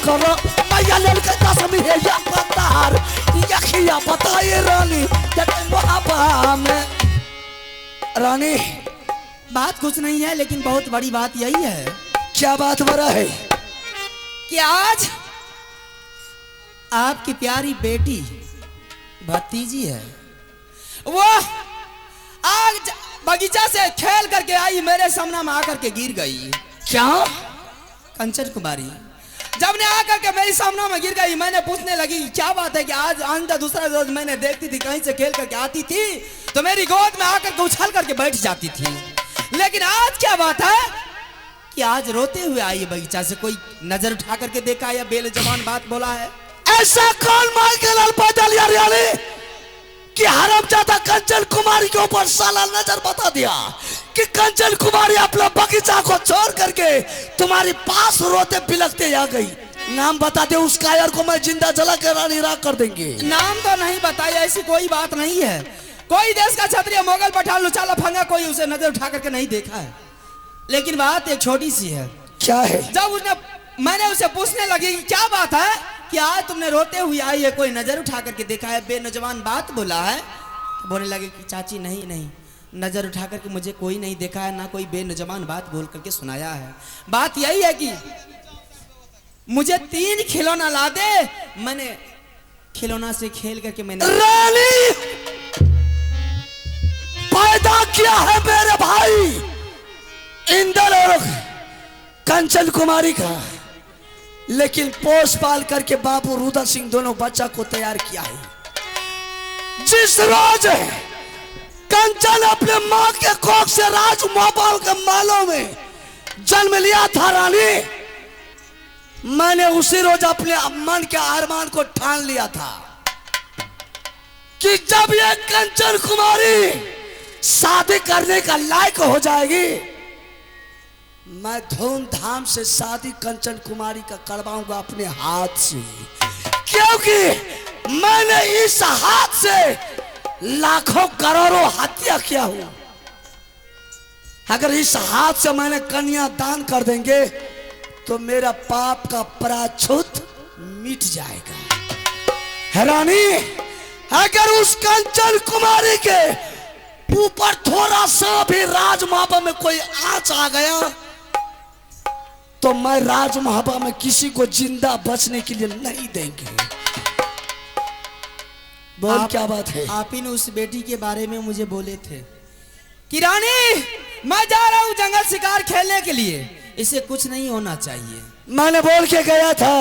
करो मैया लड़का कसम है या पतार यखिया बताइए रानी मोहब्बत में। रानी बात कुछ नहीं है, लेकिन बहुत बड़ी बात यही है। क्या बात बड़ा है कि आज आपकी प्यारी बेटी भतीजी है, वो आज बगीचा से खेल करके आई, मेरे सामने में आकर के गिर गई। क्या? कंचन कुमारी जब ने आकर के मेरे सामने में गिर गई, मैंने पूछने लगी क्या बात है कि आज आंदा दूसरा रोज मैंने देखती थी कहीं से खेल करके आती थी तो मेरी गोद में आकर के उछल करके बैठ जाती थी, लेकिन आज क्या बात है कि आज रोते हुए आई है बगीचा से। कोई नजर उठा करके देखा या बेलजबान बात बोला है? ऐसा कौन मार के लाल पैदल यारी कि हरामजादा कंचन कुमारी के ऊपर साला नजर बता दिया कि कंचन कुमारी अपना बगीचा को छोड़ करके तुम्हारे पास रोते बिलखते आ गई। नाम बता दे उस कायर को, मैं जिंदा जला के रानी राख कर देंगे। नाम तो नहीं बताया, ऐसी कोई बात नहीं है। कोई देश का क्षत्रिय मोगल पठान लुचाला फंगा कोई उसे नजर उठा करके नहीं देखा है, लेकिन बात एक छोटी सी है। क्या है? जब मैंने उसे पूछने लगी कि क्या बात है कि आज तुमने रोते हुए आई है, कोई नजर उठा करके देखा है, बेनौजवान बात बोला है, तो बोलने लगे कि चाची नहीं नहीं, नजर उठा करके मुझे कोई नहीं देखा है, ना कोई बेनौजवान बात बोल करके सुनाया है। बात यही है कि मुझे 3 खिलौना ला दे, मैंने खिलौना से खेल करके मैंने रानी पैदा किया है मेरे भाई इंदर और कंचन कुमारी का, लेकिन पोष पाल करके बाबू रुद्र सिंह दोनों बच्चा को तैयार किया है। जिस रोज कंचन अपने मां के कोख से राज मोहब्बत के मालों में जन्म लिया था रानी, मैंने उसी रोज अपने मन के अरमान को ठान लिया था कि जब ये कंचन कुमारी शादी करने का लायक हो जाएगी, मैं धूमधाम से शादी कंचन कुमारी का करवाऊंगा अपने हाथ से, क्योंकि मैंने इस हाथ से लाखों करोड़ों हत्या किया हूं। अगर इस हाथ से मैंने कन्या दान कर देंगे तो मेरा पाप का प्रायश्चित मिट जाएगा। हैरानी, अगर उस कंचन कुमारी के ऊपर थोड़ा सा भी राज महाबा में कोई आंच आ गया तो मैं राज महाबा में किसी को जिंदा बचने के लिए नहीं देंगे। बोल क्या बात है? आप ही ने उस बेटी के बारे में मुझे बोले थे कि रानी मैं जा रहा हूं जंगल शिकार खेलने के लिए, इसे कुछ नहीं होना चाहिए। मैंने बोल के गया था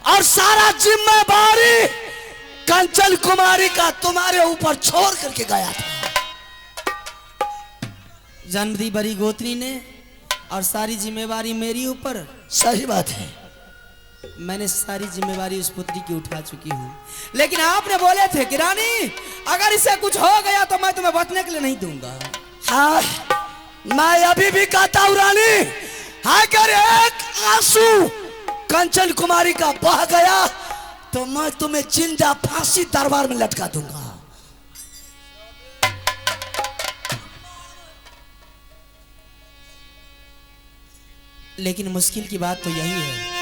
और सारा जिम्मेदारी कंचन कुमारी का तुम्हारे ऊपर छोड़ करके गया था। जन्म दी बड़ी गोत्री ने और सारी जिम्मेवारी मेरी ऊपर। सही बात है, मैंने सारी जिम्मेवारी उस पुत्री की उठा चुकी हूँ, लेकिन आपने बोले थे कि रानी अगर इसे कुछ हो गया तो मैं तुम्हें बचने के लिए नहीं दूंगा। हाँ, मैं अभी भी कहता हूँ रानी, अगर एक आंसू कंचन कुमारी का बह गया तो मैं तुम्हें जिंदा फांसी दरबार में लटका दूंगा। लेकिन मुश्किल की बात तो यही है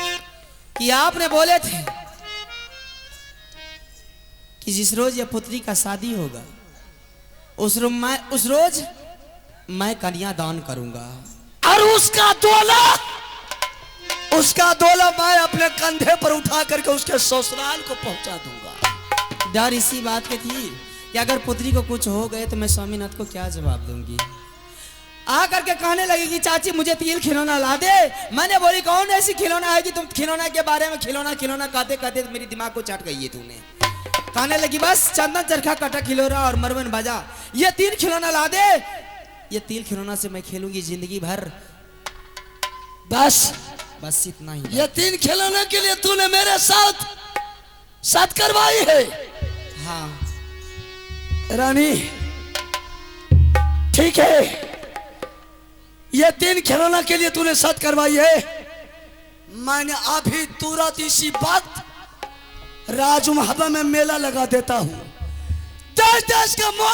कि आपने बोले थे कि जिस रोज यह पुत्री का शादी होगा उस रोज मैं कन्या दान करूंगा और उसका दोला मैं अपने कंधे पर उठा करके उसके ससुराल को पहुंचा दूंगा। डर इसी बात की थी कि अगर पुत्री को कुछ हो गए तो मैं स्वामीनाथ को क्या जवाब दूंगी। आ करके कहने लगी कि चाची मुझे 3 खिलौना ला दे। मैंने बोली कौन ऐसी खिलौना है कि तुम खिलौना के बारे में खिलौना खिलौना कहते कहते मेरी दिमाग को चट गई है तूने। कहने लगी बस चंदन चरखा कटा खिलौना और मरवन बाजा, ये 3 खिलौना ला दे, ये 3 खिलौना से मैं खेलूंगी जिंदगी भर। बस इतना ही। ये 3 खिलौने के लिए तूने मेरे साथ करवाई है? हाँ रानी ठीक है, ये 3 खिलौना के लिए तूने साथ करवाई है। मैंने अभी तुरंत इसी वक्त राजमहल में मेला लगा देता हूं। देश देश का